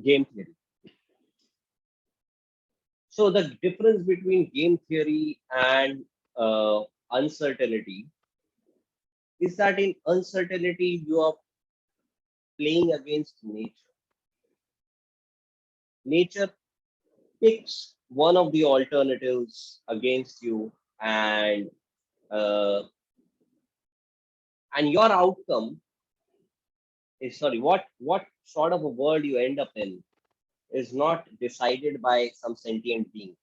game theory. So the difference between game theory and uncertainty is that in uncertainty, you are playing against nature. Nature picks one of the alternatives against you, and uh, your outcome is, sorry, what sort of a world you end up in is not decided by some sentient being.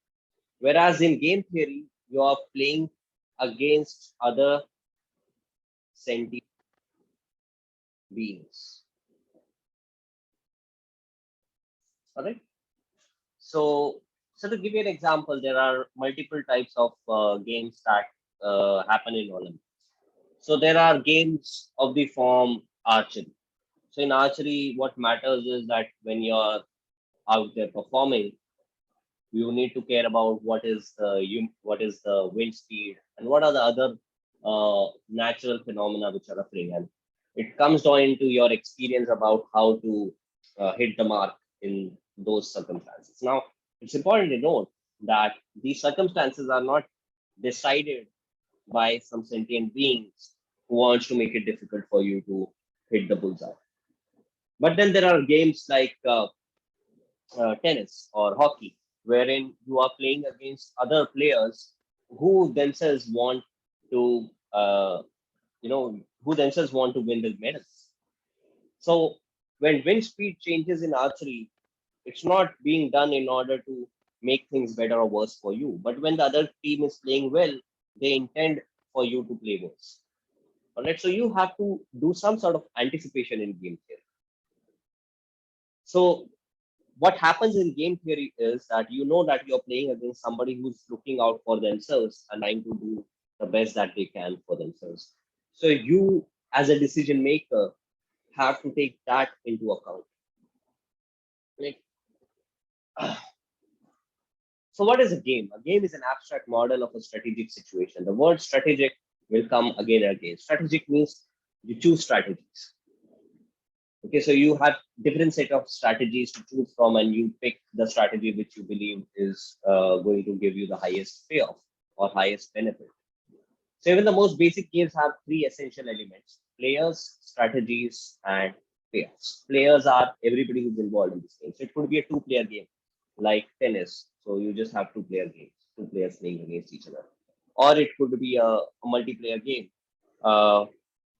Whereas in game theory, you are playing against other sentient beings. Correct? So, to give you an example, there are multiple types of games that happen in Olympics. So there are games of the form archery. So in archery, what matters is that when you're out there performing, you need to care about what is the wind speed and what are the other natural phenomena which are occurring, and it comes down into your experience about how to hit the mark in those circumstances. Now, it's important to note that these circumstances are not decided by some sentient beings who wants to make it difficult for you to hit the bullseye. But then there are games like tennis or hockey, wherein you are playing against other players who themselves want to, who themselves want to win the medals. So when wind speed changes in archery, it's not being done in order to make things better or worse for you. But when the other team is playing well, they intend for you to play worse. All right. So you have to do some sort of anticipation in game theory. So what happens in game theory is that you know that you're playing against somebody who's looking out for themselves and trying to do the best that they can for themselves. So you, as a decision maker, have to take that into account. Like, so what is a game? A game is an abstract model of a strategic situation. The word strategic will come again and again. Strategic means you choose strategies. Okay, so you have different set of strategies to choose from, and you pick the strategy which you believe is going to give you the highest payoff or highest benefit. So even the most basic games have three essential elements: players, strategies, and players. Players are everybody who's involved in this game. So it could be a two-player game like tennis. So you just have two-player games, two players playing against each other. Or it could be a multiplayer game. Uh,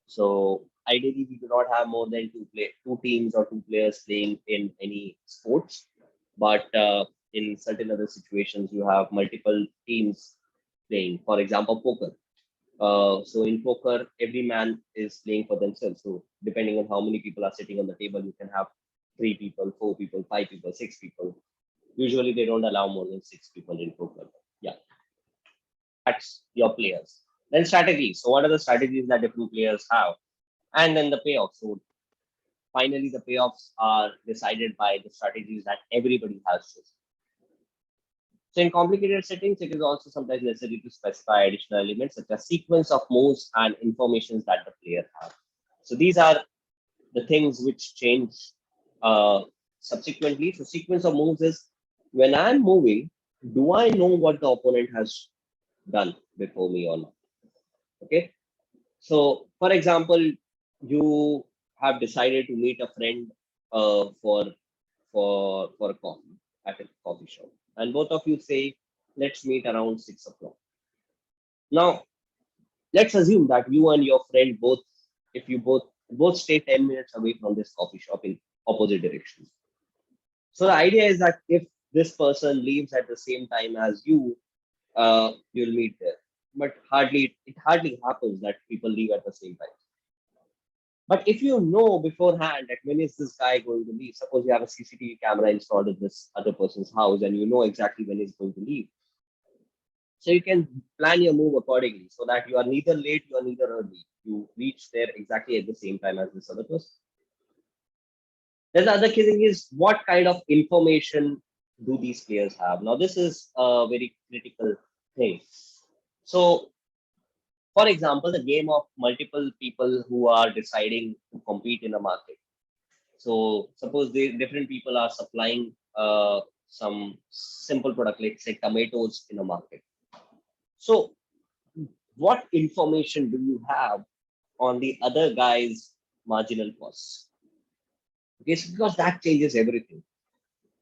so ideally, we do not have more than two teams or two players playing in any sports. But in certain other situations, you have multiple teams playing. For example, poker. So in poker, every man is playing for themselves. So depending on how many people are sitting on the table, you can have three people, four people, five people, six people. Usually they don't allow more than six people in poker. Yeah, that's your players. Then strategies. So what are the strategies that different players have? And then the payoffs. So finally, the payoffs are decided by the strategies that everybody has chosen. So in complicated settings, it is also sometimes necessary to specify additional elements such as sequence of moves and informations that the player has. So these are the things which change subsequently. So sequence of moves is when I'm moving, do I know what the opponent has done before me or not? Okay. So for example, you have decided to meet a friend for a coffee at a coffee shop, and both of you say, let's meet around 6 o'clock. Now, let's assume that you and your friend both, if you both stay 10 minutes away from this coffee shop in opposite directions. So the idea is that if this person leaves at the same time as you, you'll meet there. But it hardly happens that people leave at the same time. But if you know beforehand that when is this guy going to leave, suppose you have a CCTV camera installed in this other person's house and you know exactly when he's going to leave. So you can plan your move accordingly so that you are neither late, you are neither early. You reach there exactly at the same time as this other person. Then the other thing is what kind of information do these players have? Now, this is a very critical thing. So for example, the game of multiple people who are deciding to compete in a market. So suppose the different people are supplying some simple product, like say tomatoes in a market. So what information do you have on the other guy's marginal costs? Okay, so because that changes everything.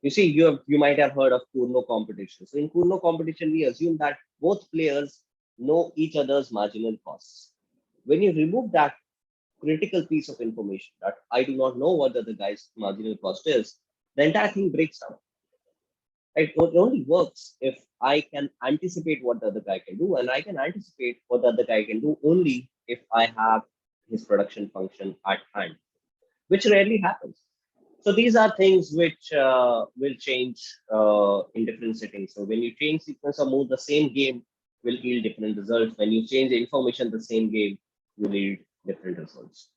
You see, you might have heard of Kurno competition. So in Kurno competition, we assume that both players know each other's marginal costs. When you remove that critical piece of information, that I do not know what the other guy's marginal cost is, the entire thing breaks down. It only works if I can anticipate what the other guy can do, and I can anticipate what the other guy can do only if I have his production function at hand, which rarely happens. So these are things which will change in different settings. So when you change sequence or move, the same game will yield different results. When you change the information, the same game will yield different results.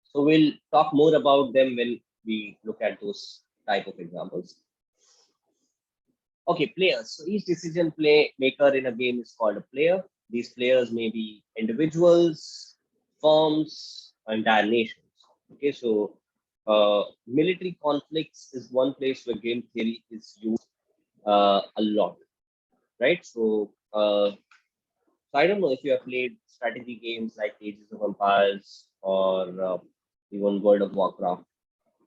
So we'll talk more about them when we look at those type of examples. Okay, players. So each decision play maker in a game is called a player. These players may be individuals, firms, entire nations. Okay, so military conflicts is one place where game theory is used a lot, right? So I don't know if you have played strategy games like Ages of Empires or even World of Warcraft.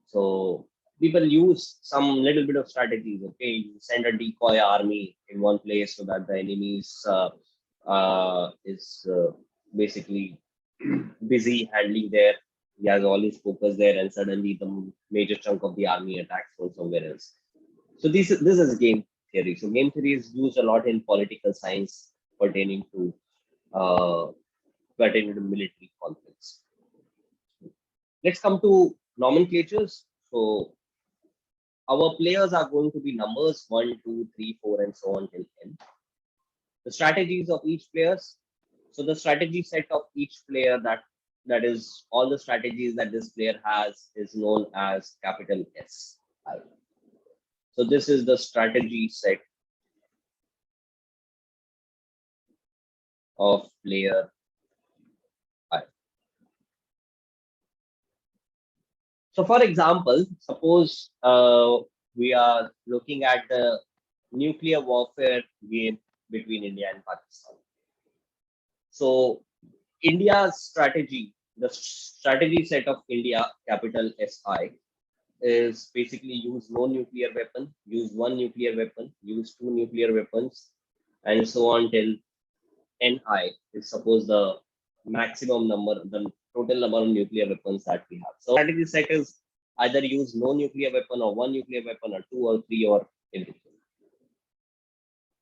So people use some little bit of strategies. Okay, you send a decoy army in one place so that the enemies is basically busy handling there. He has all his focus there, and suddenly the major chunk of the army attacks from somewhere else. So this is game theory. So game theory is used a lot in political science pertaining to uh, military conflicts. Let's come to nomenclatures. So our players are going to be numbers 1, 2, 3, 4, and so on till n. The strategies of each players. So the strategy set of each player, that is all the strategies that this player has, is known as capital S. So this is the strategy set of player I. So for example, suppose we are looking at the nuclear warfare game between India and Pakistan. So India's strategy, the strategy set of India, capital SI, is basically use no nuclear weapon, use one nuclear weapon, use two nuclear weapons, and so on till NI is suppose the maximum number, the total number of nuclear weapons that we have. So strategy set is either use no nuclear weapon or one nuclear weapon or two or three or everything.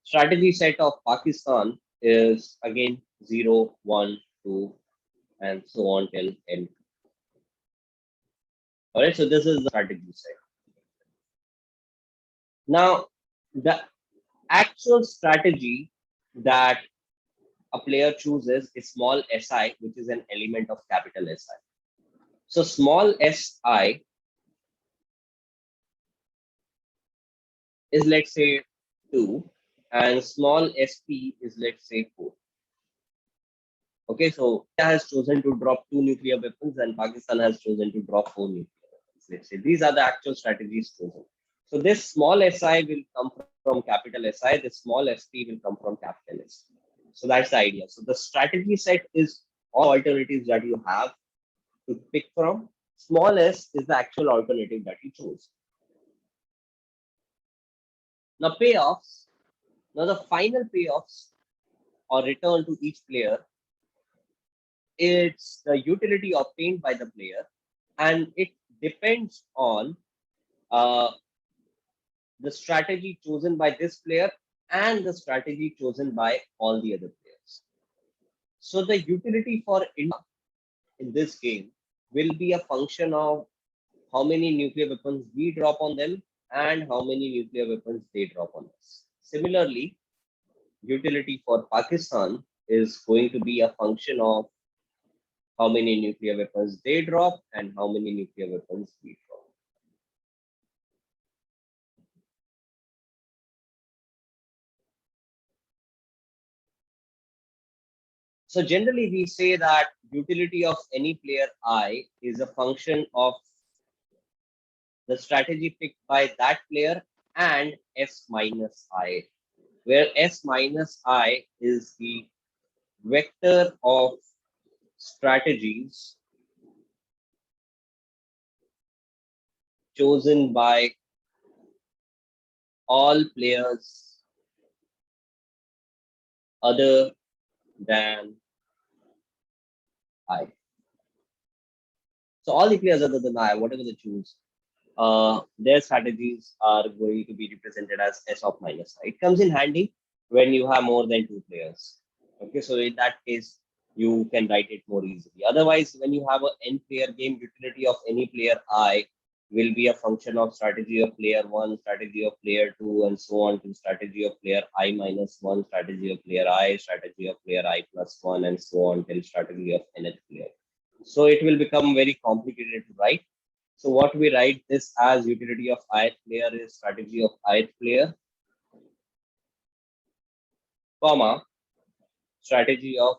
Strategy set of Pakistan is again 0, 1, 2, and so on till n. All right, so this is the strategy set. Now, the actual strategy that a player chooses is small si, which is an element of capital Si. So small si is, let's say, 2, and small sp is, let's say, 4. Okay, so India has chosen to drop 2 nuclear weapons and Pakistan has chosen to drop 4 nuclear weapons. Let's say these are the actual strategies chosen. So this small si will come from capital Si, this small sp will come from capital S. So that's the idea. So the strategy set is all alternatives that you have to pick from. Small s is the actual alternative that you chose. Now payoffs. Now the final payoffs or return to each player, it's the utility obtained by the player, and it depends on uh, the strategy chosen by this player and the strategy chosen by all the other players. So the utility for India in this game will be a function of how many nuclear weapons we drop on them and how many nuclear weapons they drop on us. Similarly, utility for Pakistan is going to be a function of how many nuclear weapons they drop and how many nuclear weapons we drop. So generally we say that utility of any player I is a function of the strategy picked by that player, and S minus I, where S minus I is the vector of strategies chosen by all players other than I. So all the players other than I, whatever they choose, their strategies are going to be represented as S of minus I. It comes in handy when you have more than two players. Okay, so in that case, you can write it more easily. Otherwise, when you have an n player game, utility of any player I will be a function of strategy of player one, strategy of player two, and so on to strategy of player I minus one, strategy of player I, strategy of player I plus one, and so on till strategy of nth player. So it will become very complicated to write. So what we write this as utility of ith player is strategy of ith player, comma, strategy of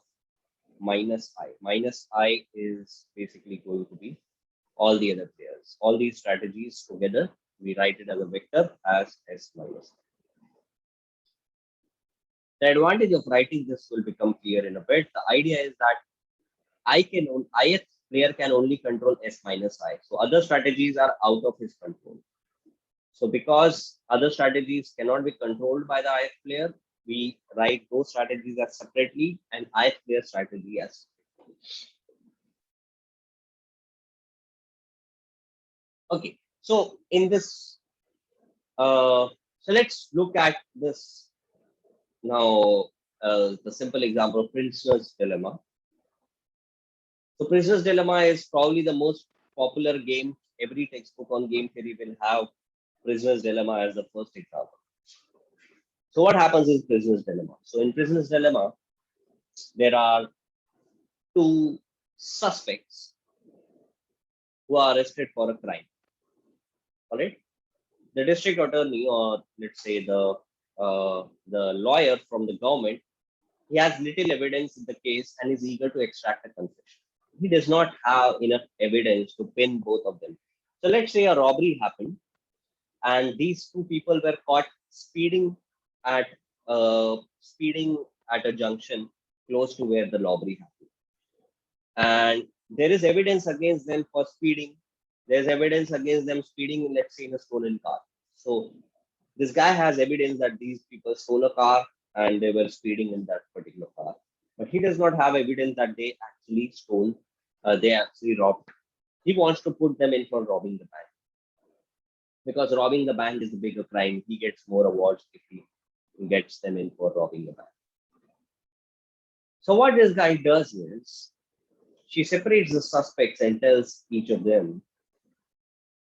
minus I. Minus I is basically going to be all the other players. All these strategies together, we write it as a vector as S minus I. The advantage of writing this will become clear in a bit. The idea is that ith player can only control S minus I. So other strategies are out of his control. So because other strategies cannot be controlled by the ith player, we write those strategies as separately and ith player strategy as. Okay, so in this, so let's look at this now, the simple example of Princetons Dilemma. So Princetons Dilemma is probably the most popular game. Every textbook on game theory will have Prisoner's Dilemma as the first example. So what happens in Prisoner's Dilemma? So in Prisoner's Dilemma, there are two suspects who are arrested for a crime. All right. The district attorney, or let's say the lawyer from the government, he has little evidence in the case and is eager to extract a confession. He does not have enough evidence to pin both of them. So let's say a robbery happened, and these two people were caught at speeding at a junction close to where the robbery happened, and there is evidence against them for speeding. There's evidence against them speeding, let's say, in a stolen car. So this guy has evidence that these people stole a car and they were speeding in that particular car, but he does not have evidence that they actually stole, they actually robbed. He wants to put them in for robbing the bank because robbing the bank is a bigger crime. He gets more awards if he gets them in for robbing the bank. So what this guy does is she separates the suspects and tells each of them.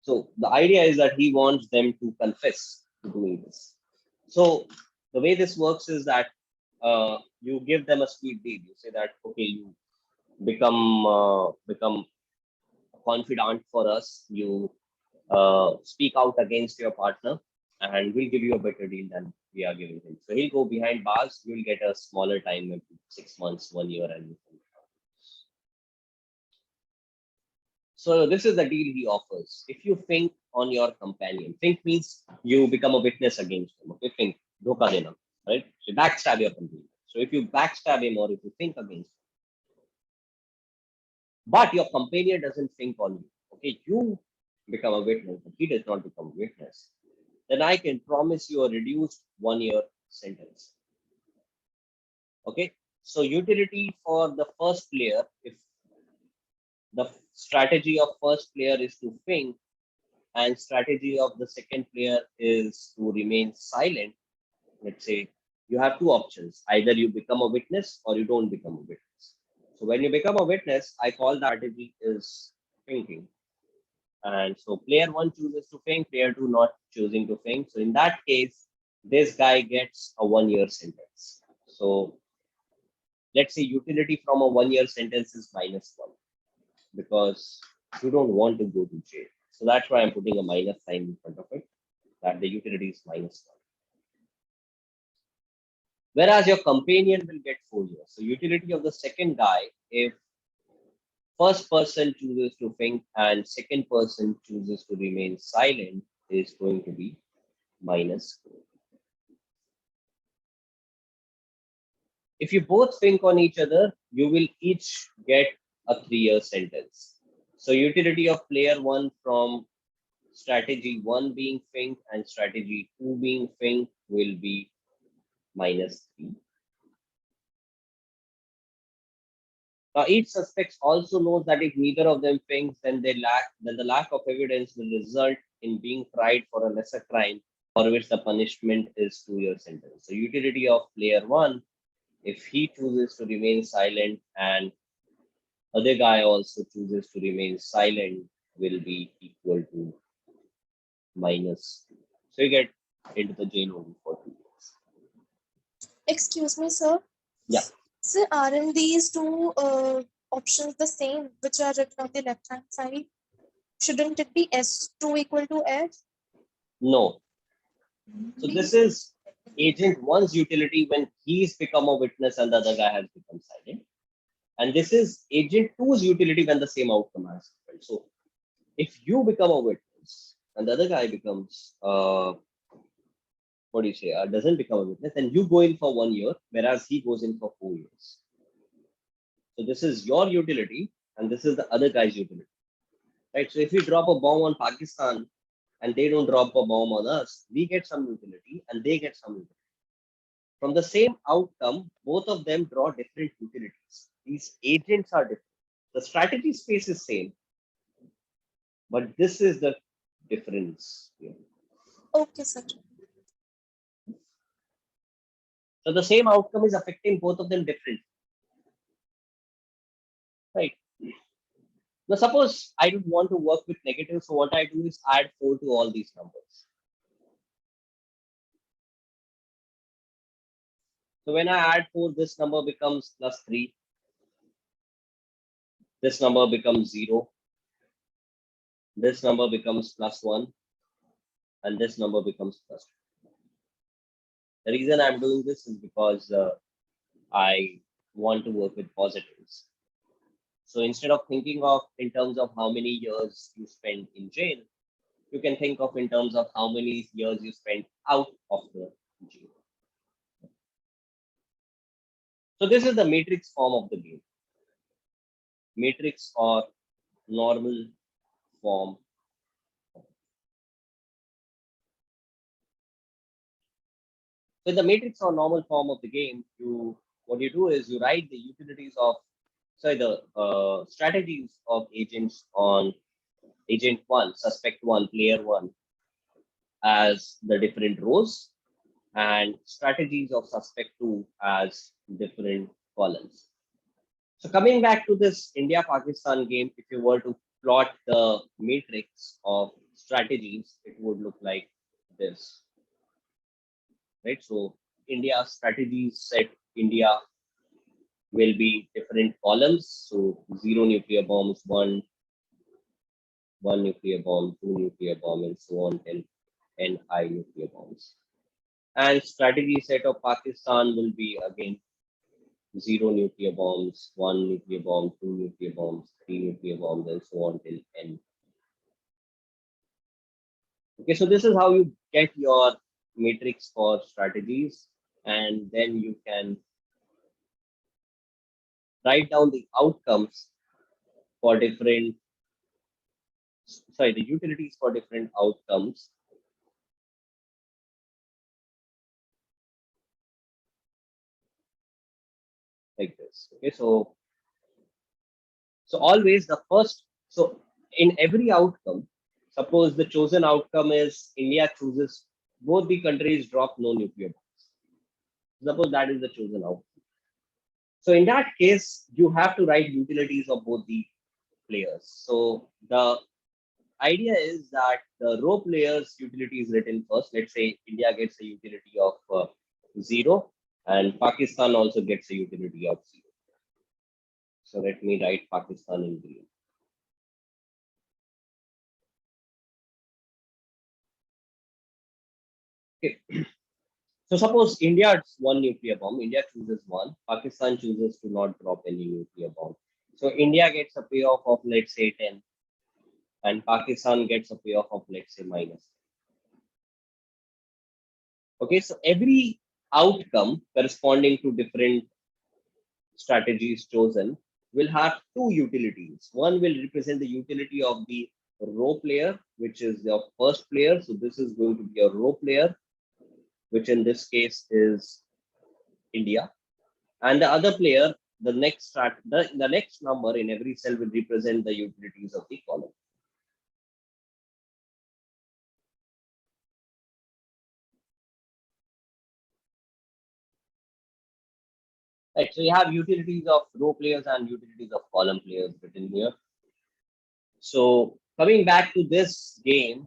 So the idea is that he wants them to confess to doing this. So the way this works is that you give them a speed deal. You say that, okay, you become a confidant for us. You speak out against your partner, and we'll give you a better deal than we are giving him. So he'll go behind bars. You'll get a smaller time, maybe 6 months, 1 year, and so this is the deal he offers. If you think on your companion, think means you become a witness against him. Okay, think, dhoka dena, right? So backstab your companion. So if you backstab him or if you think against him, but your companion doesn't think on you, okay, you become a witness, but he does not become a witness, then I can promise you a reduced 1 year sentence. Okay, so utility for the first player, if the strategy of first player is to think and strategy of the second player is to remain silent, let's say you have two options. Either you become a witness or you don't become a witness. So when you become a witness, I call that strategy is thinking. And so player one chooses to think, player two not choosing to think. So in that case, this guy gets a 1 year sentence. So let's say utility from a 1 year sentence is -1 because you don't want to go to jail. So that's why I'm putting a minus sign in front of it, that the utility is -1. Whereas your companion will get 4 years. So utility of the second guy, if first person chooses to think and second person chooses to remain silent is going to be minus 4. If you both think on each other, you will each get a 3-year sentence. So utility of player 1 from strategy 1 being think and strategy 2 being think will be minus 3. Now each suspect also knows that if neither of them thinks, then the lack of evidence will result in being tried for a lesser crime for which the punishment is 2-year sentence. So utility of player 1, if he chooses to remain silent and other guy also chooses to remain silent, will be equal to minus 2. So you get into the jail only for 2 years. Excuse me, sir. Yeah. So aren't these two options the same, which are written on the left hand side? Shouldn't it be S2 equal to S? No. So this is agent 1's utility when he's become a witness and the other guy has become silent. And this is agent 2's utility when the same outcome has happened. So if you become a witness and the other guy becomes doesn't become a witness, then you go in for 1 year, whereas he goes in for 4 years. So this is your utility and this is the other guy's utility, right? So if we drop a bomb on Pakistan and they don't drop a bomb on us, we get some utility and they get some utility. From the same outcome, both of them draw different utilities. These agents are different. The strategy space is same, but this is the difference here. Okay, sir. So the same outcome is affecting both of them differently, right? Now suppose I don't want to work with negative, so what I do is add 4 to all these numbers. So when I add 4, this number becomes plus 3. This number becomes 0. This number becomes plus 1. And this number becomes plus 2. The reason I'm doing this is because I want to work with positives. So instead of thinking of in terms of how many years you spend in jail, you can think of in terms of how many years you spend out of the jail. So this is the matrix form of the game. Matrix or normal form. So in the matrix or normal form of the game, what you do is you write the utilities of, the strategies of agents on agent 1, suspect 1, player 1 as the different rows and strategies of suspect 2 as different columns. So coming back to this India-Pakistan game, if you were to plot the matrix of strategies, it would look like this, right? So India strategies set India will be different columns. So 0 nuclear bombs, 1 nuclear bomb, 2 nuclear bomb, and so on till NI nuclear bombs. And strategy set of Pakistan will be again 0 nuclear bombs, 1 nuclear bomb, 2 nuclear bombs, 3 nuclear bombs, and so on till N. Okay, so this is how you get your matrix for strategies, and then you can write down the outcomes for different, the utilities for different outcomes. Like this. Okay, so always the first, so in every outcome, suppose the chosen outcome is India chooses both the countries drop no nuclear bombs. Suppose that is the chosen outcome. So in that case, you have to write utilities of both the players. So the idea is that the row players utility is written first. Let's say India gets a utility of 0 and Pakistan also gets a utility of 0. So let me write Pakistan in green. Okay. So suppose India has 1 nuclear bomb, India chooses 1, Pakistan chooses to not drop any nuclear bomb. So India gets a payoff of, let's say, 10, and Pakistan gets a payoff of, let's say, minus. Okay, so every outcome corresponding to different strategies chosen will have two utilities. One will represent the utility of the row player, which is the first player. So this is going to be a row player, which in this case is India. And the other player, the next number in every cell will represent the utilities of the column. Right, so you have utilities of row players and utilities of column players written here. So coming back to this game,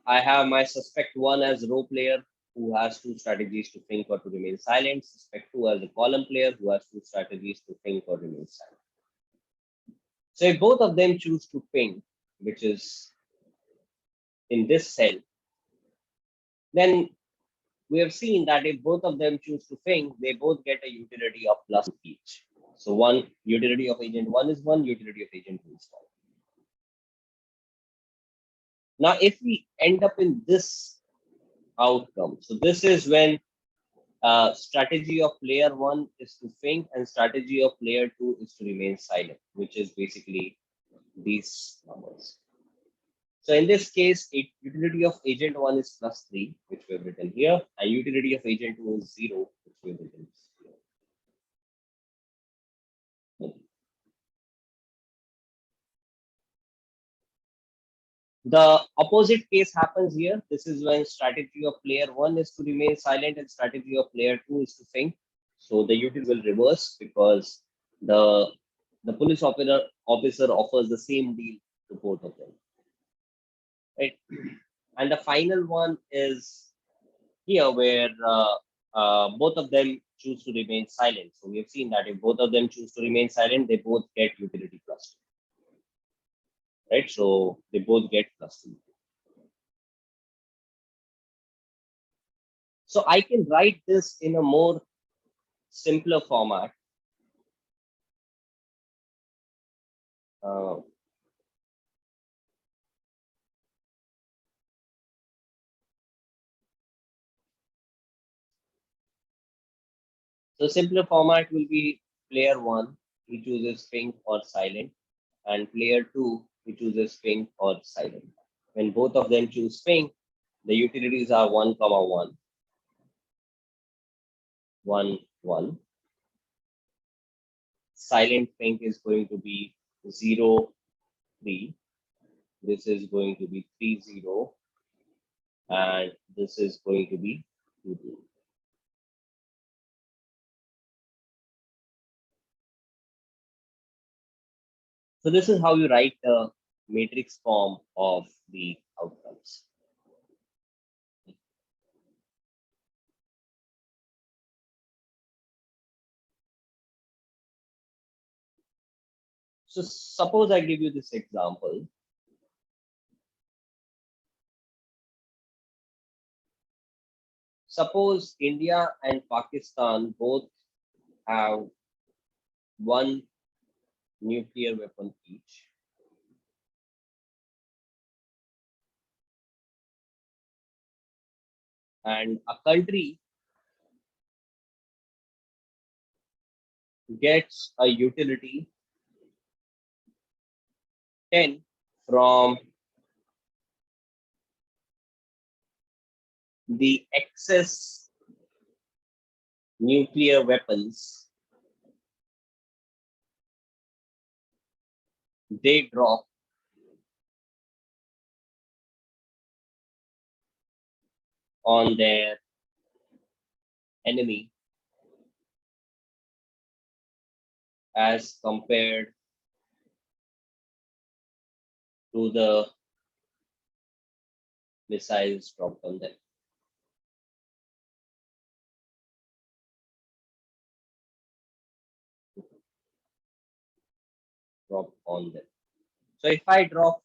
I have my suspect 1 as row player who has two strategies to think or to remain silent. Suspect 2 as a column player who has two strategies to think or remain silent. So if both of them choose to think, which is in this cell, then we have seen that if both of them choose to think, they both get a utility of plus each. So one utility of agent 1 is 1, utility of agent 2 is 1. Now, if we end up in this outcome, so this is when strategy of player 1 is to think and strategy of player 2 is to remain silent, which is basically these numbers. So in this case, utility of agent 1 is plus 3, which we have written here, and utility of agent 2 is 0, which we have written here. The opposite case happens here. This is when strategy of player 1 is to remain silent and strategy of player 2 is to think. So the utility will reverse because the police officer offers the same deal to both of them. Right? And the final one is here where both of them choose to remain silent. So we have seen that if both of them choose to remain silent, they both get utility plus 2. Right? So they both get plus 2. So I can write this in a more simpler format. So simpler format will be player 1, he chooses think or silent, and player 2, he chooses think or silent. When both of them choose think, the utilities are 1, 1, 1, 1. Silent think is going to be 0, 3. This is going to be 3, 0. And this is going to be 2, 2. So this is how you write the matrix form of the outcomes. So suppose I give you this example. Suppose India and Pakistan both have one nuclear weapon each. And a country gets a utility 10 from the excess nuclear weapons they drop on their enemy as compared to the missiles dropped on them. Drop on them. So if I drop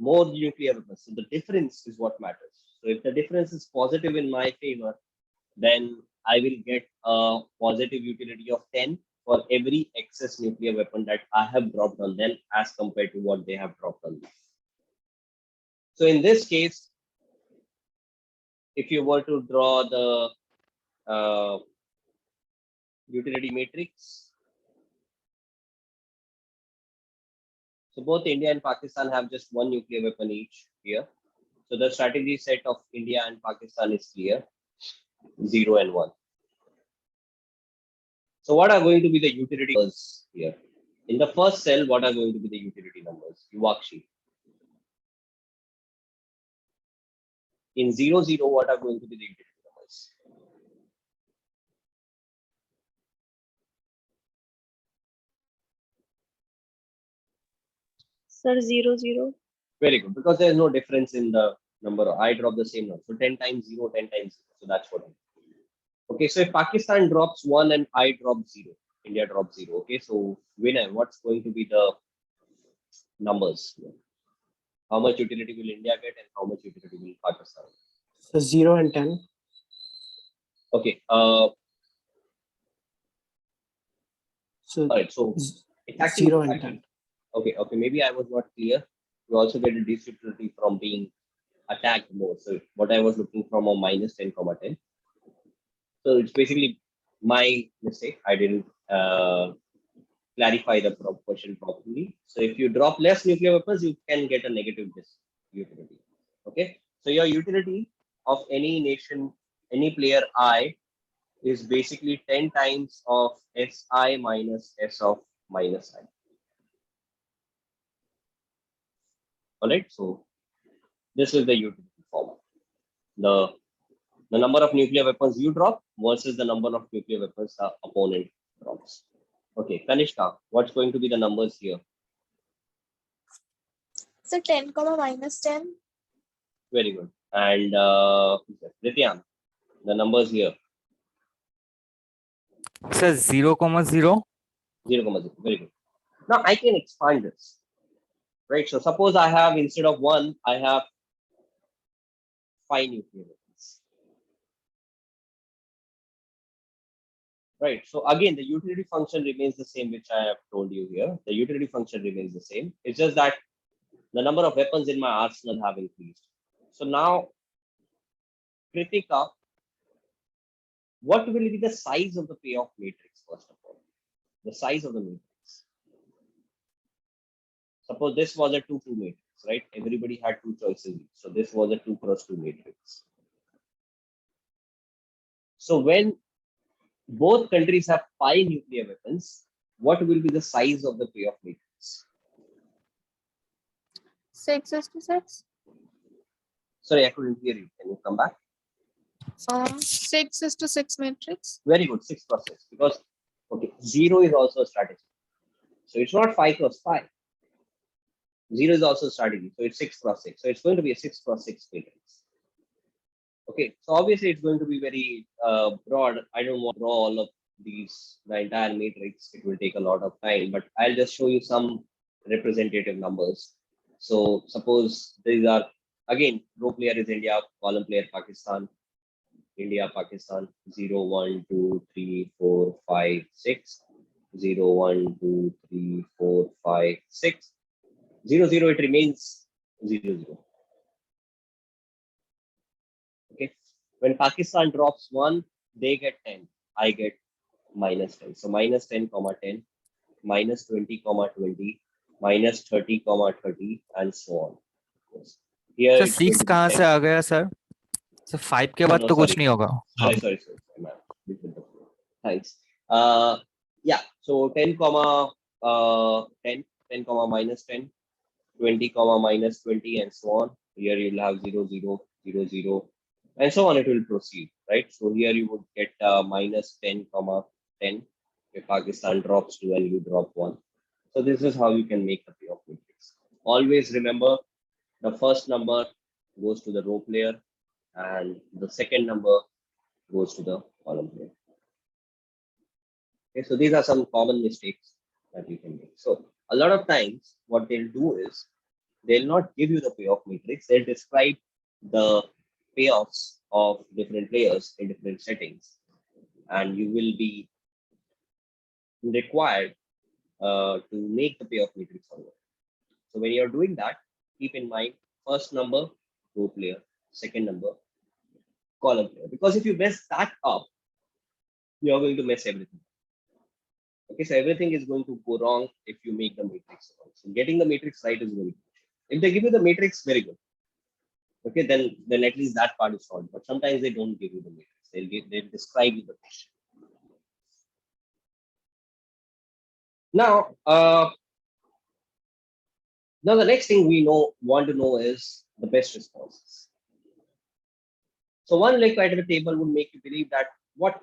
more nuclear weapons, so the difference is what matters. So if the difference is positive in my favor, then I will get a positive utility of 10 for every excess nuclear weapon that I have dropped on them as compared to what they have dropped on me. So in this case, if you were to draw the utility matrix, so both India and Pakistan have just one nuclear weapon each here. So the strategy set of India and Pakistan is clear, 0 and 1. So what are going to be the utility numbers here? In the first cell, what are going to be the utility numbers? Yuwakshi. In 0, 0, what are going to be the utility numbers? Sir, 0, 0. Very good, because there is no difference in the number. I drop the same number. So 10 times 0, 10 times 0. So that's what. Okay, so if Pakistan drops 1 and I drop 0, India drops 0. Okay, so winner, what's going to be the numbers? How much utility will India get and how much utility will Pakistan? So 0 and 10. Okay. So, all right. So it's actually 0 and 10. Okay. Okay. Maybe I was not clear. You also get a utility from being attacked more. So what I was looking from a minus 10, 10. So it's basically my mistake. I didn't clarify the question properly. So if you drop less nuclear weapons, you can get a negative utility. Okay. So your utility of any nation, any player I is basically 10 times of SI minus S of minus I. All right. So this is the utility form. The number of nuclear weapons you drop versus the number of nuclear weapons the opponent drops. Okay, Kanishka, what's going to be the numbers here? So 10, minus 10. Very good. And Nityan, the numbers here. Sir, 0, 0. 0, 0. Very good. Now I can expand this. Right. So suppose I have, instead of 1, I have 5 nuclear weapons. Right. So again, the utility function remains the same, which I have told you here. The utility function remains the same. It's just that the number of weapons in my arsenal have increased. So now, Kritika, what will be the size of the payoff matrix, first of all? The size of the matrix. Suppose this was a 2-2 matrix, right? Everybody had 2 choices. So this was a 2 cross 2 matrix. So when both countries have 5 nuclear weapons, what will be the size of the payoff matrix? 6:6. Sorry, I couldn't hear you. Can you come back? 6:6 matrix. Very good, 6 cross 6. Because, okay, 0 is also a strategy. So it's not 5 cross 5. 0 is also a strategy. So it's 6 cross 6. So it's going to be a 6 cross 6 matrix. Okay, so obviously it's going to be very broad. I don't want to draw all of these, the entire matrix. It will take a lot of time, but I'll just show you some representative numbers. So suppose these are, again, row player is India, column player Pakistan, India, Pakistan, 0, 1, 2, 3, 4, 5, 6, 0, 1, 2, 3, 4, 5, 6, 0, 0, it remains 0, 0. Okay, when Pakistan drops 1, they get 10, I get minus 10. So minus 10, 10, minus 20, 20, minus 30, 30, and so on. Yes. Here sir it's going 6 to be कहाँ 10. से आ गया sir? Sir 5 के बाद No, तो कुछ sorry. नहीं होगा. हाँ. Sorry, ma'am. Thanks. Yeah, so 10, 10, 10, minus 10, 20, minus 20, and so on. Here you'll have 0, 0, 0, 0, and so on. It will proceed, right? So here you would get minus 10, 10. If Pakistan drops 2 and you drop 1. So this is how you can make the payoff matrix. Always remember, the first number goes to the row player and the second number goes to the column player. Okay, so these are some common mistakes that you can make. So a lot of times what they'll do is they'll not give you the payoff matrix. They'll describe the payoffs of different players in different settings. And you will be required to make the payoff matrix onward. So when you're doing that, keep in mind first number, row player, second number, column player. Because if you mess that up, you're going to mess everything. Okay, so everything is going to go wrong if you make the matrix wrong. So getting the matrix right is very good. If they give you the matrix, very good. Okay, then at least that part is solved. But sometimes they don't give you the matrix. They'll describe you the question. Now, now the next thing we want to know is the best responses. So one like criteria table would make you believe that what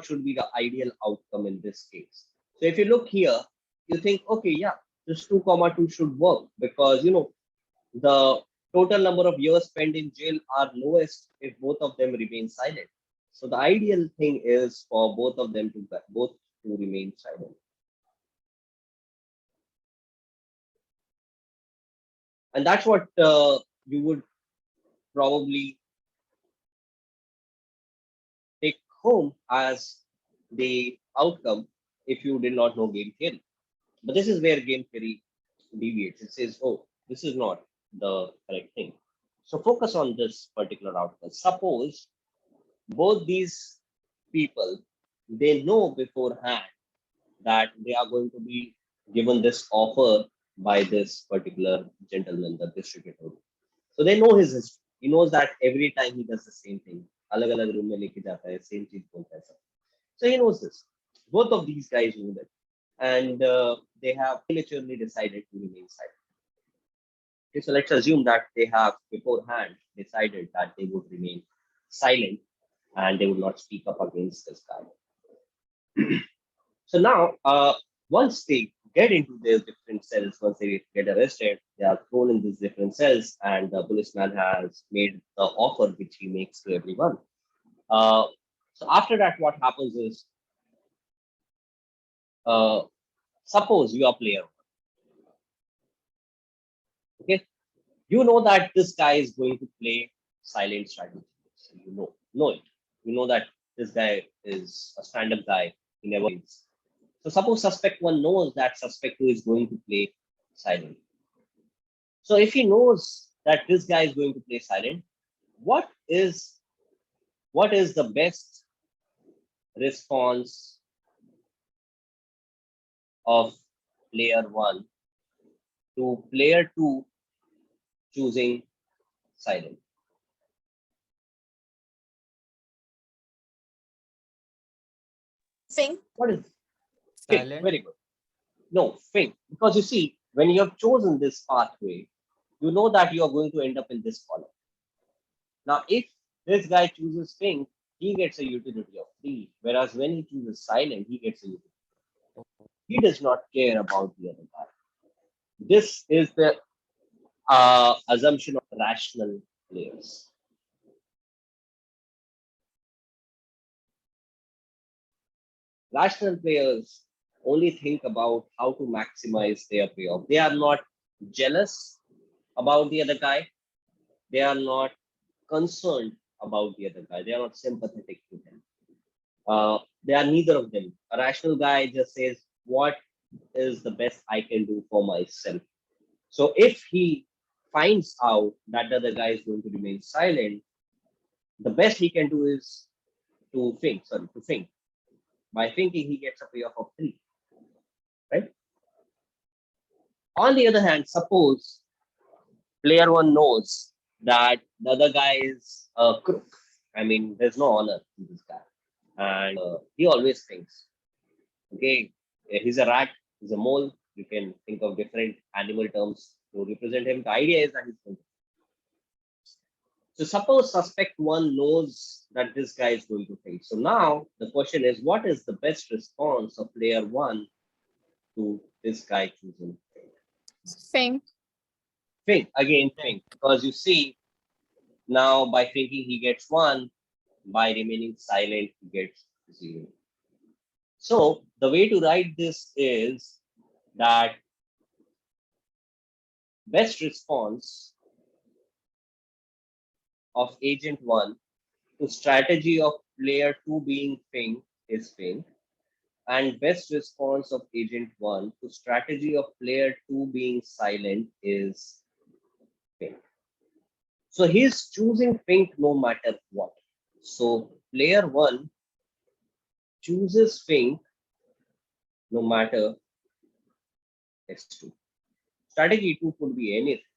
should be the ideal outcome in this case. So if you look here, you think, okay, yeah, this 2,2 should work because the total number of years spent in jail are lowest if both of them remain silent. So the ideal thing is for both of them to remain silent. And that's what you would probably take home as the outcome if you did not know game theory. But this is where game theory deviates. It says, oh, this is not the correct thing. So focus on this particular outcome. Suppose both these people, they know beforehand that they are going to be given this offer by this particular gentleman, the distributor. So they know his history. He knows that every time he does the same thing, alag-alag room mein leke jata hai, same cheez bolta hai. So he knows this. Both of these guys know that, and they have prematurely decided to remain silent. Okay, so let's assume that they have beforehand decided that they would remain silent and they would not speak up against this guy. So now, once they get into their different cells, once they get arrested, they are thrown in these different cells, and the policeman has made the offer which he makes to everyone. So after that, what happens is, suppose you are player. Okay, you know that this guy is going to play silent strategy. So you know it. You know that this guy is a stand-up guy. He never wins. So suppose suspect one knows that suspect two is going to play silent. So if he knows that this guy is going to play silent, what is the best response of player one to player two choosing silent? Think. What is Think, Silent. very good. No, think, because you see, when you have chosen this pathway, you know that you are going to end up in this column. Now, if this guy chooses think, he gets a utility of 3, whereas when he chooses silent, he gets a utility. He does not care about the other guy. This is the assumption of rational players. Rational players only think about how to maximize their payoff. They are not jealous about the other guy. They are not concerned about the other guy. They are not sympathetic to him. They are neither of them. A rational guy just says, what is the best I can do for myself? So if he finds out that the other guy is going to remain silent, the best he can do is to think. By thinking, he gets a payoff of 3, right? On the other hand, suppose player one knows that the other guy is a crook. I mean, there's no honor in this guy. And he always thinks, okay, he's a rat, he's a mole. You can think of different animal terms to represent him. The idea is that he's going to. So suppose suspect one knows that this guy is going to think. So now the question is, what is the best response of player one to this guy choosing think? Think. Think. Because you see, now by thinking he gets 1, by remaining silent he gets 0. So the way to write this is that best response of agent 1 to strategy of player 2 being think is think, and best response of agent 1 to strategy of player 2 being silent is pink. So he's choosing pink no matter what. So player 1 chooses pink no matter S2. Strategy 2 could be anything,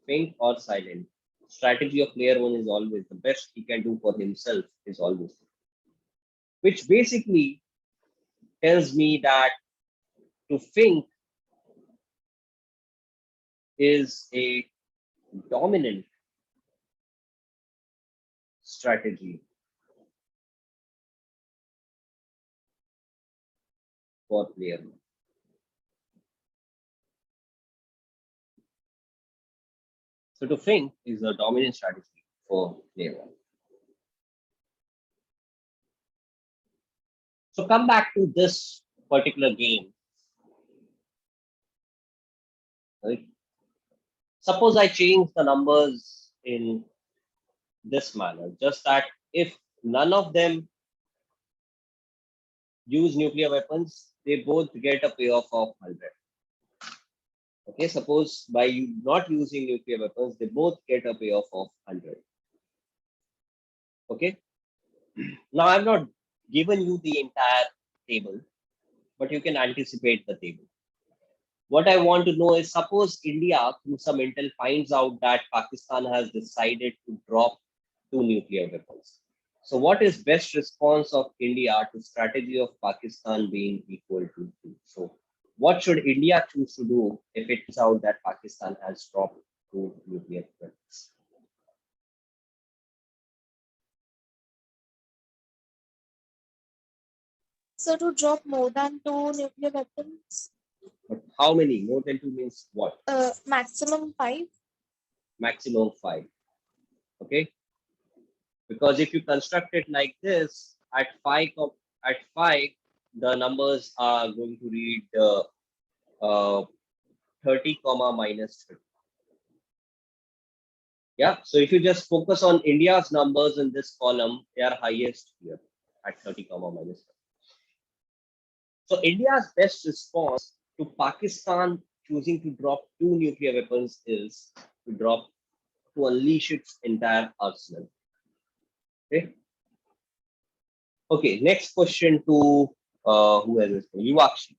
pink or silent. Strategy of player 1 is always the best he can do for himself is always, which basically tells me that to think is a dominant strategy for player 1. So to think is a dominant strategy for player 1. So come back to this particular game. Right? Suppose I change the numbers in this manner, just that if none of them use nuclear weapons, they both get a payoff of 100. Okay, suppose by not using nuclear weapons, they both get a payoff of 100. Okay, now I've not given you the entire table, but you can anticipate the table. What I want to know is, suppose India, through some intel, finds out that Pakistan has decided to drop 2 nuclear weapons. So what is best response of India to strategy of Pakistan being equal to 2? So what should India choose to do if it turns out that Pakistan has dropped 2 nuclear weapons? So to drop more than 2 nuclear weapons, But how many? More than 2 means what? maximum 5. Maximum 5. Okay. Because if you construct it like this, at 5, the numbers are going to read 30 comma minus 30. Yeah, so if you just focus on India's numbers in this column, they are highest here at 30 comma minus 30. So India's best response to Pakistan choosing to drop 2 nuclear weapons is to unleash its entire arsenal. Okay. Okay, next question to whoever is you actually.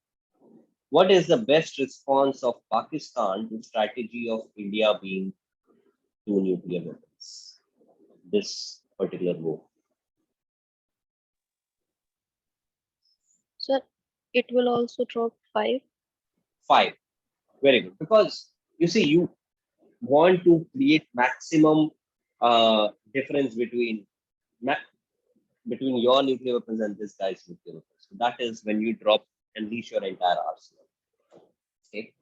What is the best response of Pakistan to strategy of India being 2 nuclear weapons? This particular row. Sir, it will also drop 5. 5. Very good. Because you see, you want to create maximum difference between your nuclear weapons and this guy's nuclear weapons. So that is when you unleash your entire arsenal. Okay.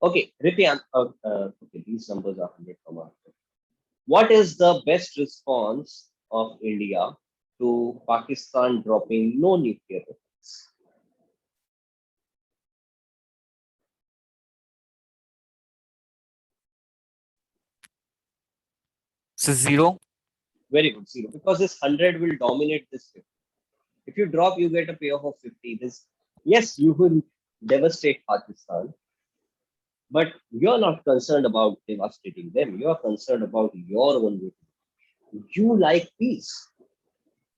Okay, Ritian. Okay, these numbers are 100 comma. What is the best response of India to Pakistan dropping no nuclear weapons? So 0. Very good, 0. Because this 100 will dominate this 50. If you drop, you get a payoff of 50. This, yes, you will devastate Pakistan, but you're not concerned about devastating them. You're concerned about your own weapons. You like peace.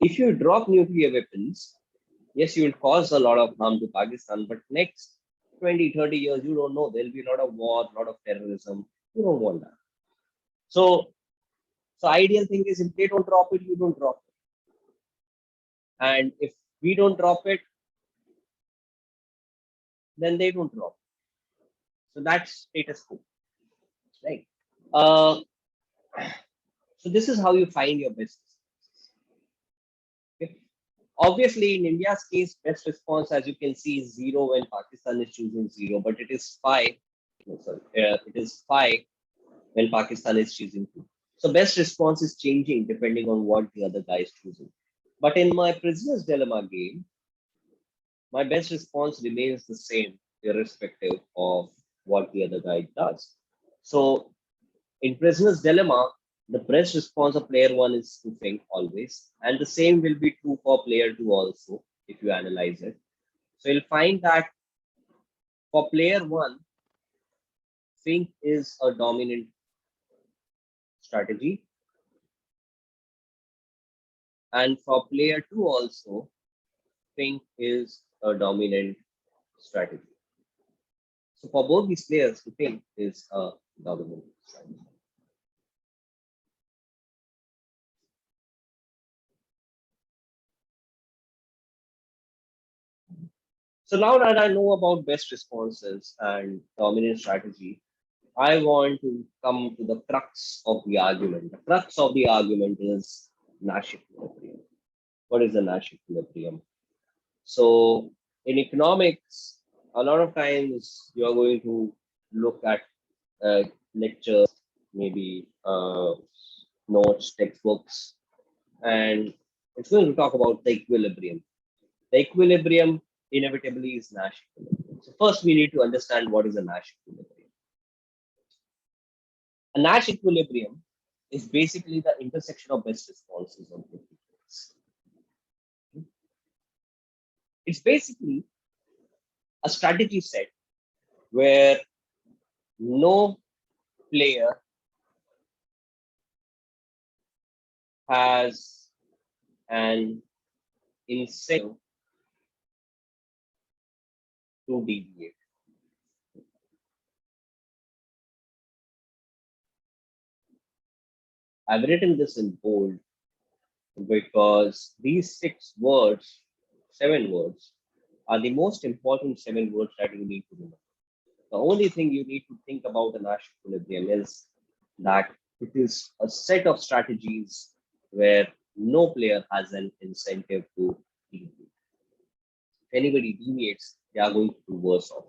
If you drop nuclear weapons, yes, you will cause a lot of harm to Pakistan, but next 20, 30 years, you don't know. There'll be a lot of war, a lot of terrorism. You don't want that. So ideal thing is, if they don't drop it, you don't drop it. And if we don't drop it, then they don't drop it. So that's status quo, right? So this is how you find your best. Okay. Obviously, in India's case, best response, as you can see, is 0 when Pakistan is choosing 0, but it is 5. No, sorry, it is 5 when Pakistan is choosing 2. So best response is changing depending on what the other guy is choosing. But in my Prisoner's Dilemma game, my best response remains the same, irrespective of what the other guy does. So in Prisoner's Dilemma, the best response of player 1 is to think always, and the same will be true for player 2 also, if you analyze it. So you'll find that for player one, Fink is a dominant strategy. And for player two also, Fink is a dominant strategy. So for both these players, Fink is a dominant strategy. So now that I know about best responses and dominant strategy, I want to come to the crux of the argument. The crux of the argument is Nash equilibrium. What is the Nash equilibrium? So in economics, a lot of times you are going to look at lectures, maybe notes, textbooks, and it's going to talk about the equilibrium. The equilibrium inevitably is Nash equilibrium. So first we need to understand what is a Nash equilibrium. A Nash equilibrium is basically the intersection of best responses on different things. It's basically a strategy set where no player has an incentive to deviate. I've written this in bold because these 7 words, are the most important 7 words that you need to remember. The only thing you need to think about the Nash equilibrium is that it is a set of strategies where no player has an incentive to deviate. If anybody deviates, they are going to do worse off.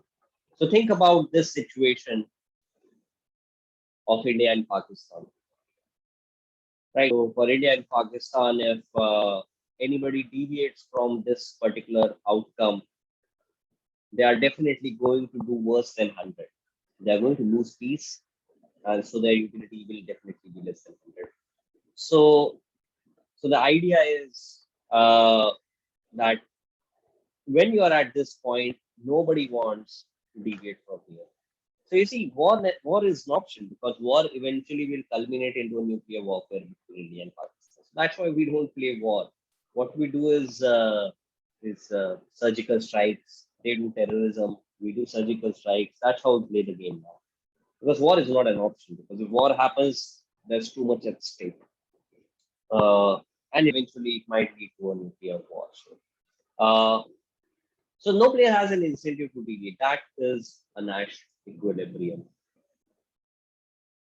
So think about this situation of India and Pakistan. Right. So for India and Pakistan, if anybody deviates from this particular outcome, they are definitely going to do worse than 100. They are going to lose peace, and so their utility will definitely be less than 100. So the idea is that when you are at this point, nobody wants to deviate from here. So you see, war is an option because war eventually will culminate into a nuclear warfare between India and Pakistan. So that's why we don't play war. What we do is surgical strikes. They do terrorism. We do surgical strikes. That's how we play the game now. Because war is not an option. Because if war happens, there's too much at stake, and eventually it might lead to a nuclear war. So no player has an incentive to deviate. That is a Nash equilibrium,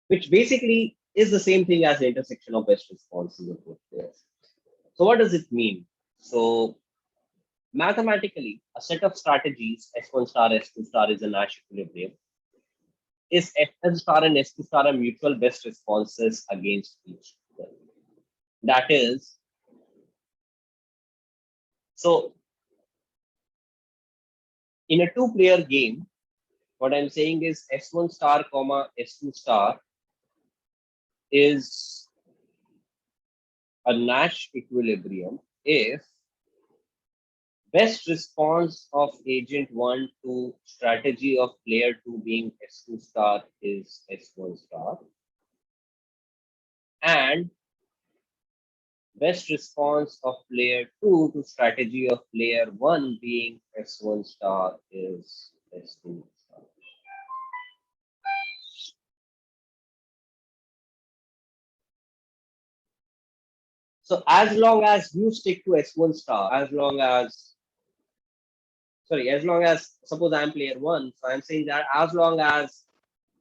which basically is the same thing as the intersection of best responses of both players. So what does it mean? So mathematically, a set of strategies, S1 star, S2 star is a Nash equilibrium. Is F1 star and S2 star are mutual best responses against each other. That is, so in a 2-player game, what I'm saying is S1 star comma S2 star is a Nash equilibrium if best response of agent 1 to strategy of player 2 being S2 star is S1 star, and best response of player 2 to strategy of player 1 being S1 star is S2 star. So as long as you stick to S1 star, as long as suppose I'm player 1, so I'm saying that as long as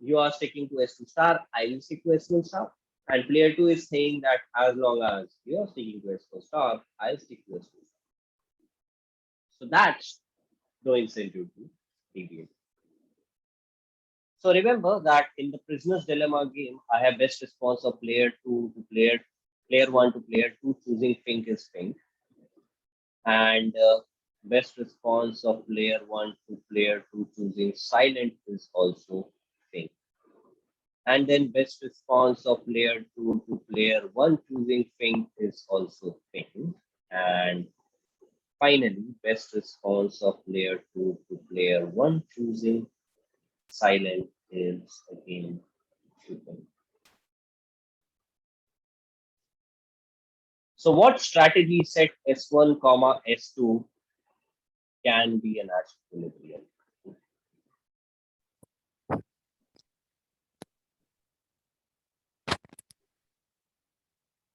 you are sticking to S2 star, I will stick to S1 star. And player 2 is saying that as long as you are sticking to S4 star, I'll stick to S2 star. So that's no incentive to deviate. So remember that in the Prisoner's Dilemma game, I have best response of player 2 to player 1 to player 2 choosing Fink is Fink. And best response of player 1 to player 2 choosing silent is also Fink. And then best response of player 2 to player 1 choosing Fink is also Fink. And finally, best response of player 2 to player 1 choosing silent is again shooting. So what strategy set S1 comma S2 can be a Nash equilibrium?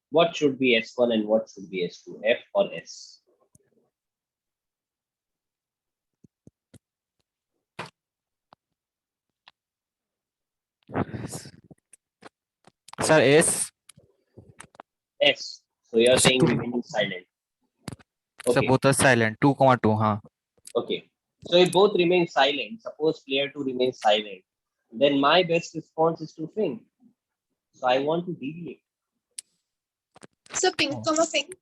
What should be S1 and what should be S2, F or S? Sir, S. S. So you're So saying two. remaining silent. So Okay. both are silent. 2,2. Huh. Okay. So if both remain silent, suppose player 2 remains silent, then my best response is to think. So I want to deviate. So pink comma pink.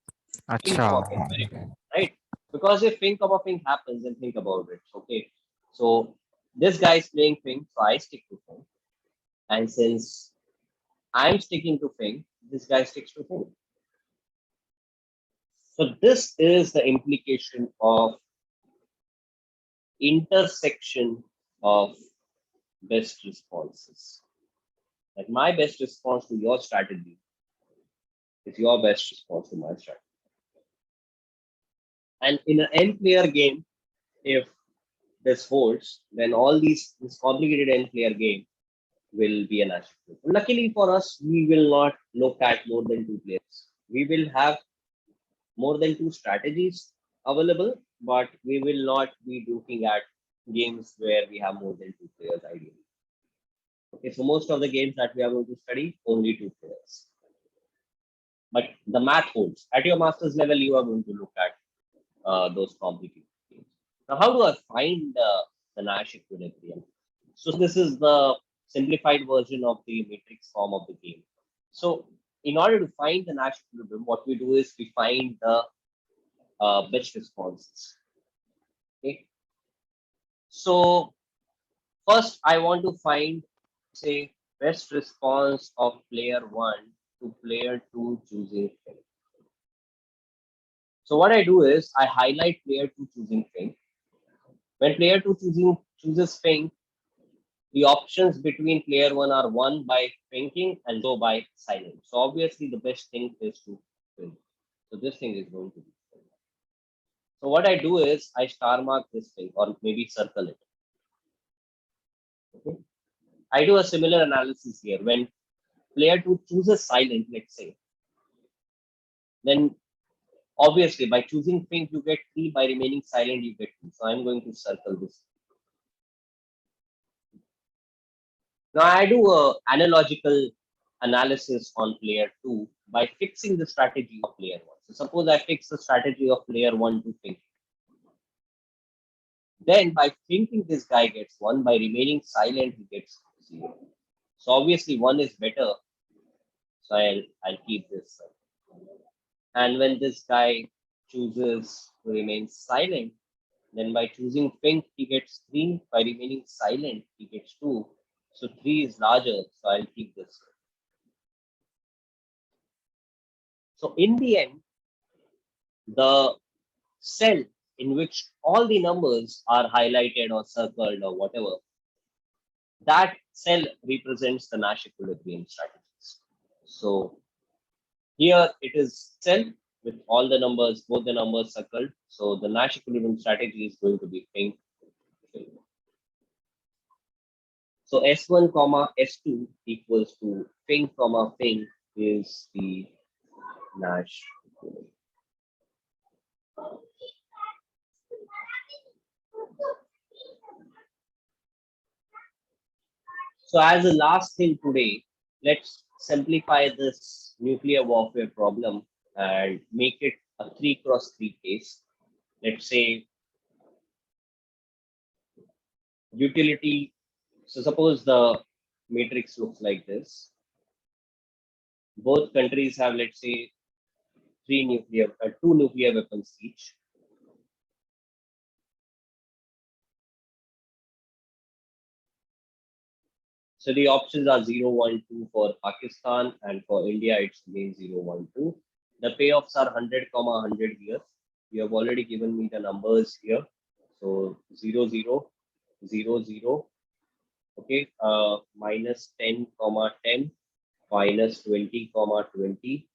Think Acha. comma think, very good, right? Because if think comma think happens, then think about it. Okay. So this guy is playing think, so I stick to think. And since I'm sticking to think, this guy sticks to think. So this is the implication of intersection of best responses. Like my best response to your strategy is your best response to my strategy. And in an n player game, if this holds, then all this complicated n player game will be a Nash equilibrium. Luckily for us, we will not look at more than 2 players. We will have more than 2 strategies available, but we will not be looking at games where we have more than 2 players ideally. Okay, so most of the games that we are going to study, only 2 players. But the math holds. At your master's level, you are going to look at those complicated games. Now, how do I find the Nash equilibrium? So this is the simplified version of the matrix form of the game. So in order to find the Nash equilibrium, what we do is we find the best responses. Okay. So first, I want to find, say, best response of player 1 to player 2 choosing thing. So what I do is I highlight player 2 choosing thing. When player 2 chooses thing, the options between player 1 are 1 by thinking and 0 by silent. So obviously the best thing is to think. So this thing is going to be think. So what I do is I star mark this thing or maybe circle it. Okay. I do a similar analysis here. When player 2 chooses silent, let's say, then obviously by choosing think you get 3, by remaining silent you get 2. So I'm going to circle this. Now I do a analogical analysis on player 2 by fixing the strategy of player 1. So suppose I fix the strategy of player 1 to think. Then by thinking this guy gets 1, by remaining silent he gets 0. So obviously 1 is better. So I'll keep this. And when this guy chooses to remain silent, then by choosing think he gets 3, by remaining silent he gets 2. So 3 is larger, so I'll keep this. So in the end, the cell in which all the numbers are highlighted or circled or whatever, that cell represents the Nash equilibrium strategies. So here it is cell with all the numbers, both the numbers circled. So the Nash equilibrium strategy is going to be pink. So S1 comma S2 equals to pink comma pink is the Nash equilibrium. So as a last thing today, let's simplify this nuclear warfare problem and make it a 3x3 case. Let's say utility. So suppose the matrix looks like this. Both countries have, let's say, two nuclear weapons each. So the options are 0, 1, 2 for Pakistan, and for India it's again 0, 1, 2. The payoffs are 100, 100 here. you have already given me the numbers here. So 0, 0, 0, 0, okay, minus 10, comma 10, minus 20, comma 20,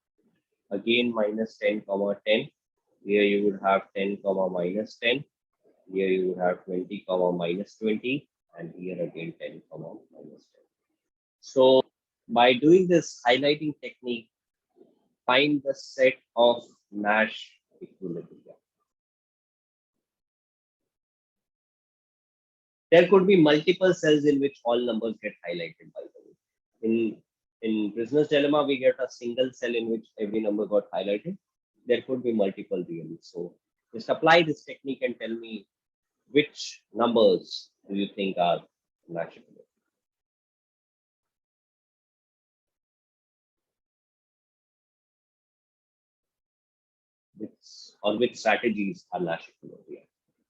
again minus 10, comma 10. Here you would have 10, comma minus 10. Here you would have 20, comma minus 20, and here again 10, comma minus 10. So by doing this highlighting technique, find the set of Nash equilibria. There could be multiple cells in which all numbers get highlighted, by the way. In Princetons Dilemma, we get a single cell in which every number got highlighted. There could be multiple really. So just apply this technique and tell me which numbers do you think are Nash equilibrium. Which strategies are Nash equilibrium.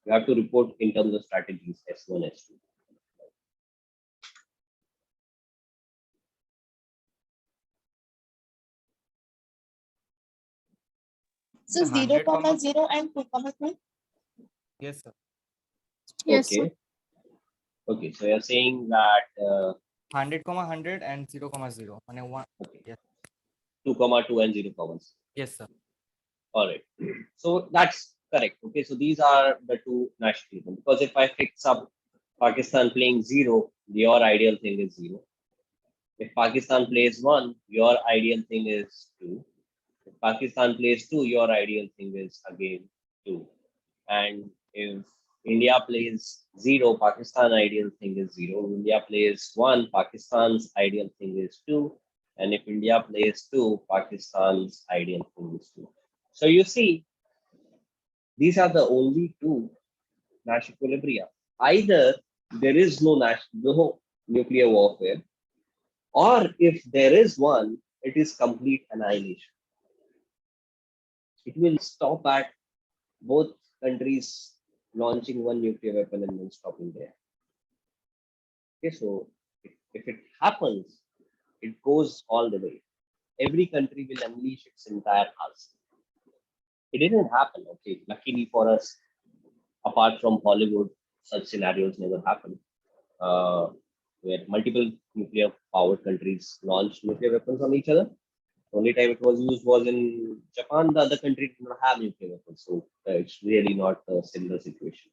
You have to report in terms of strategies S1, S2. So 0, 100, comma 0 and 2, comma 2. yes, sir. Yes, Okay. sir. Okay, so you're saying that 100, 100 and 0, 0. And 1. okay. Yes. 2, 2 and 0, 0. Yes, sir. All right. So that's correct. Okay, so these are the two Nash equilibrium. Because if I fix up Pakistan playing 0, your ideal thing is 0. If Pakistan plays 1, your ideal thing is 2. If Pakistan plays 2, your ideal thing is again 2. And if India plays 0, Pakistan ideal thing is 0. India plays 1, Pakistan's ideal thing is 2. And if India plays 2, Pakistan's ideal thing is 2. So you see, these are the only two Nash equilibria. Either there is no nuclear warfare, or if there is one, it is complete annihilation. It will stop at both countries launching one nuclear weapon and then stopping there. Okay, so if it happens, it goes all the way. Every country will unleash its entire arsenal. It didn't happen, okay. Luckily for us, apart from Hollywood, such scenarios never happen. Where multiple nuclear powered countries launched nuclear weapons on each other. The only time it was used was in Japan. The other country did not have nuclear weapons, so it's really not a similar situation.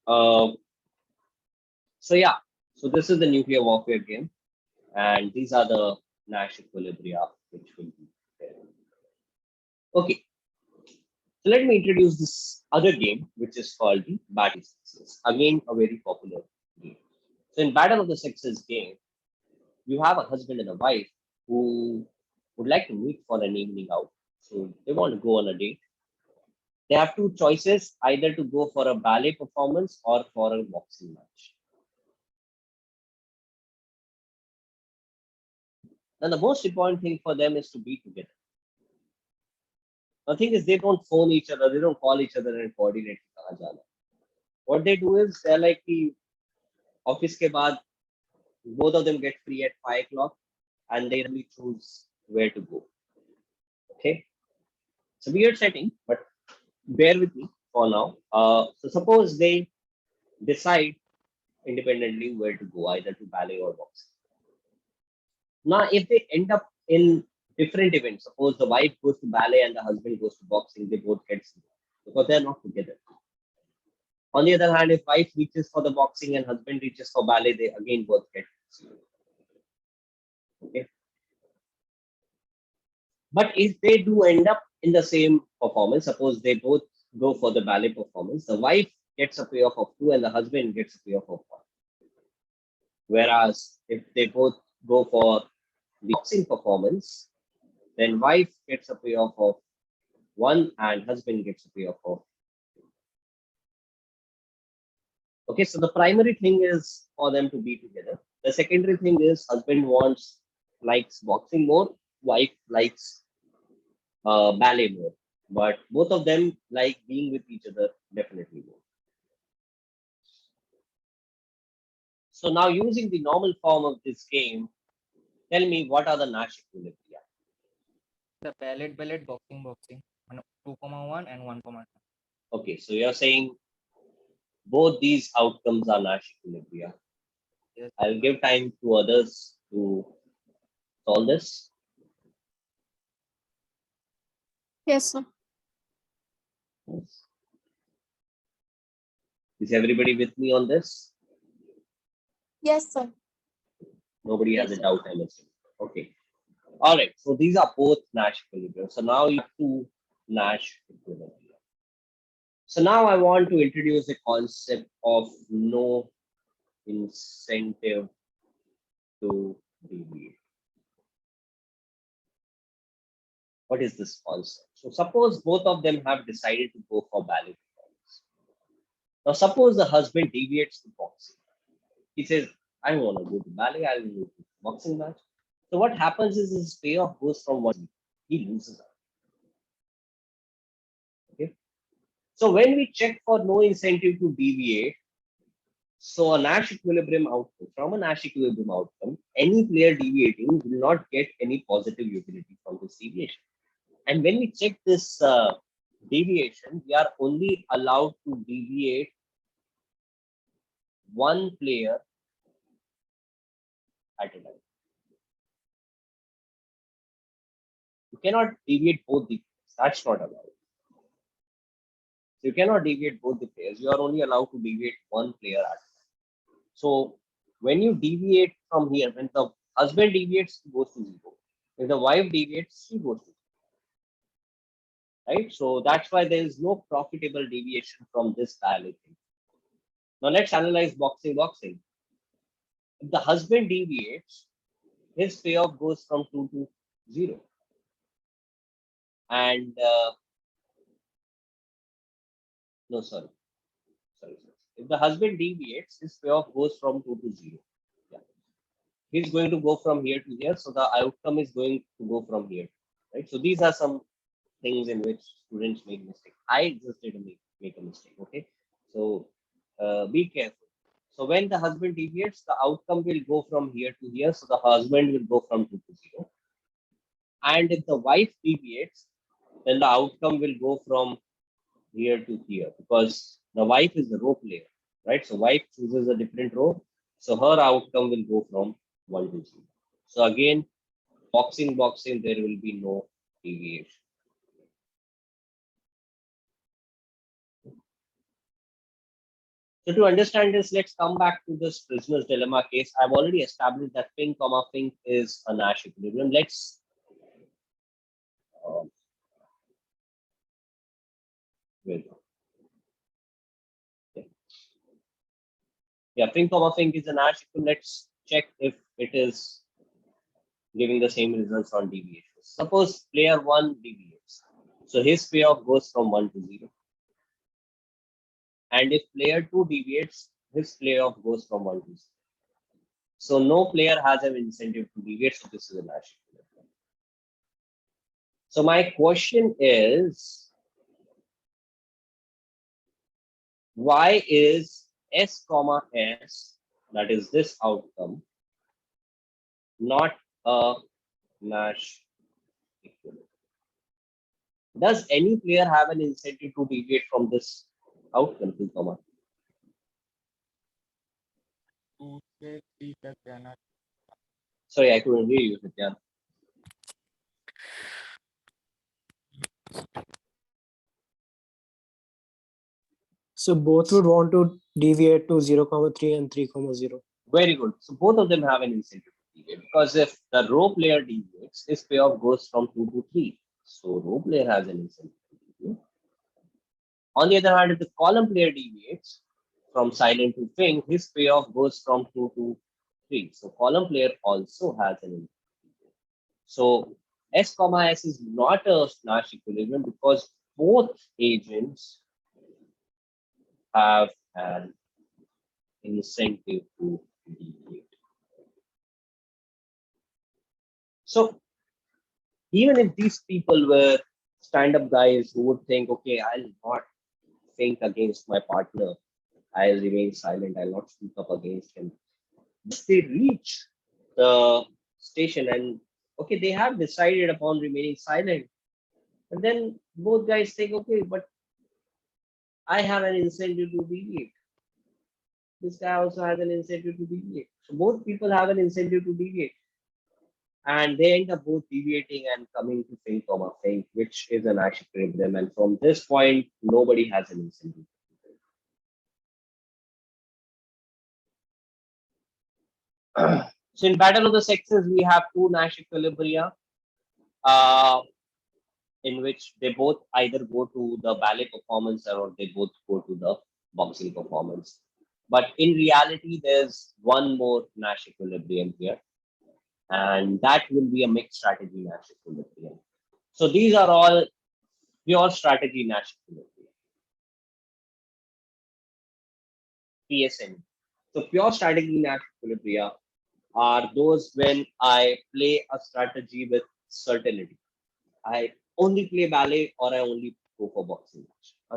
So yeah, so this is the nuclear warfare game, and these are the Nash equilibria which will be there. Okay, so let me introduce this other game, which is called the Battle of the Sexes. Again, a very popular game. So in Battle of the Sexes game, you have a husband and a wife who would like to meet for an evening out. So they want to go on a date. They have two choices, either to go for a ballet performance or for a boxing match. And the most important thing for them is to be together. The thing is, they don't phone each other, they don't call each other and coordinate. What they do is they're like the office ke baad, both of them get free at 5 o'clock and they really choose where to go. Okay, it's a weird setting, but bear with me for now. So suppose they decide independently where to go, either to ballet or boxing. Now, if they end up in different events, suppose the wife goes to ballet and the husband goes to boxing, they both get sick because they're not together. On the other hand, if wife reaches for the boxing and husband reaches for ballet, they again both get sick. Okay. But if they do end up in the same performance, suppose they both go for the ballet performance, the wife gets a payoff of 2 and the husband gets a payoff of 1. Whereas if they both go for the boxing performance, then wife gets a payoff of 1 and husband gets a payoff of 2. Okay, so the primary thing is for them to be together. The secondary thing is husband likes boxing more, wife likes ballet more, but both of them like being with each other definitely more. So now, using the normal form of this game, tell me what are the Nash equilibria? The ballet, boxing. 2,1 and 1,2. Okay, so you're saying both these outcomes are Nash equilibria. Yes. I'll give time to others to solve this. Yes, sir. Is everybody with me on this? Yes, sir. Nobody has Yes, a sir. doubt, I'm assuming. Okay. All right. So these are both Nash equilibrium. So now you have two Nash equilibrium. So now I want to introduce the concept of no incentive to deviate. What is this concept? So suppose both of them have decided to go for ballet performance. Now suppose the husband deviates to boxing. He says, I don't want to go to ballet, I will go to boxing match. So what happens is his payoff goes from one, he loses out. Okay. So when we check for no incentive to deviate, so a Nash equilibrium outcome, from a Nash equilibrium outcome, any player deviating will not get any positive utility from this deviation. And when we check this deviation, we are only allowed to deviate one player at a time. You cannot deviate both the players. That's not allowed. So you cannot deviate both the players. You are only allowed to deviate one player at a time. So when you deviate from here, when the husband deviates, he goes to 0. If the wife deviates, she goes to 0. Right? So that's why there is no profitable deviation from this dialectic. Now let's analyze boxing. If the husband deviates, his payoff goes from 2 to 0. And no, sorry. If the husband deviates, his payoff goes from 2 to 0. Yeah. He's going to go from here to here. So the outcome is going to go from here. Right. So these are some things in which students make mistakes. I just didn't make a mistake. Okay. So be careful. So when the husband deviates, the outcome will go from here to here. So the husband will go from 2 to 0. And if the wife deviates, then the outcome will go from here to here, because the wife is the row player, right? So wife chooses a different row. So her outcome will go from 1 to 0. So again, boxing, there will be no deviation. So to understand this, let's come back to this Princetons Dilemma case. I've already established that Fink, Fink is a Nash equilibrium. Let's wait. Yeah, Fink, Fink is a Nash equilibrium. Let's check if it is giving the same results on deviations. Suppose player 1 deviates. So his payoff goes from 1 to 0. And if player 2 deviates, his payoff goes from 1 to 0. So no player has an incentive to deviate. So this is a Nash equilibrium. So my question is, why is S comma S, that is this outcome, not a Nash equilibrium? Does any player have an incentive to deviate from this outcome, 2 comma? 2 से 3 तक जाना. Sorry, I couldn't hear you, Satya. So both would want to deviate to 0, 3 and 3, 0. Very good. So both of them have an incentive to deviate, because if the row player deviates, his payoff goes from 2 to 3. So row player has an incentive to deviate. On the other hand, if the column player deviates from silent to Fink, his payoff goes from 2 to 3. So column player also has an incentive. So S comma S is not a Nash equilibrium, because both agents have an incentive to deviate. So even if these people were stand-up guys who would think, okay, I'll not think against my partner, I'll remain silent, I'll not speak up against him. Once they reach the station and okay, they have decided upon remaining silent, And then both guys think, okay, but I have an incentive to deviate. This guy also has an incentive to deviate. So both people have an incentive to deviate. And they end up both deviating and coming to think of a thing, which is a Nash equilibrium. And from this point, nobody has an incentive. So in Battle of the Sexes, we have two Nash equilibria, in which they both either go to the ballet performance or they both go to the boxing performance. But in reality, there's one more Nash equilibrium here, and that will be a mixed strategy Nash equilibrium. So these are all pure strategy Nash equilibrium. PSN. So pure strategy Nash equilibria are those when I play a strategy with certainty. I only play ballet or I only go for boxing.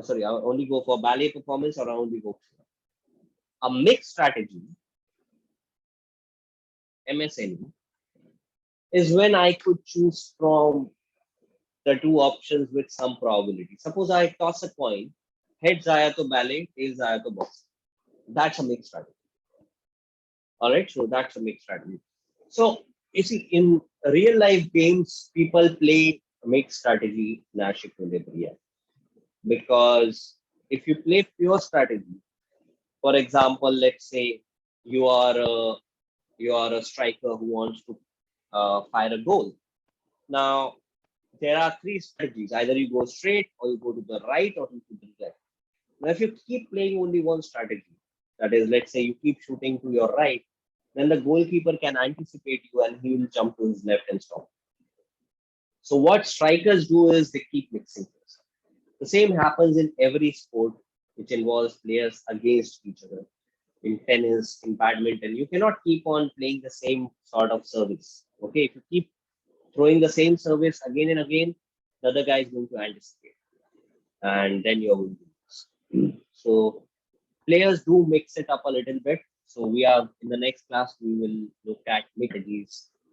Sorry, I only go for ballet performance or I only go for a mixed strategy. MSNE is when I could choose from the two options with some probability. Suppose I toss a coin, heads आया to ballet, tails आया to boxing. That's a mixed strategy. All right, so that's a mixed strategy. So you see, in real life games, people play mixed strategy Nash equilibrium, because if you play pure strategy, for example, let's say you are a striker who wants to fire a goal. Now there are three strategies: either you go straight, or you go to the right, or you go to the left. Now, if you keep playing only one strategy, that is, let's say you keep shooting to your right, then the goalkeeper can anticipate you and he will jump to his left and stop. So what strikers do is they keep mixing things. The same happens in every sport which involves players against each other. In tennis, in badminton, you cannot keep on playing the same sort of service. Okay, if you keep throwing the same service again and again, the other guy is going to anticipate, and then you're going to lose. So players do mix it up a little bit. So we are in the next class, we will look at strategies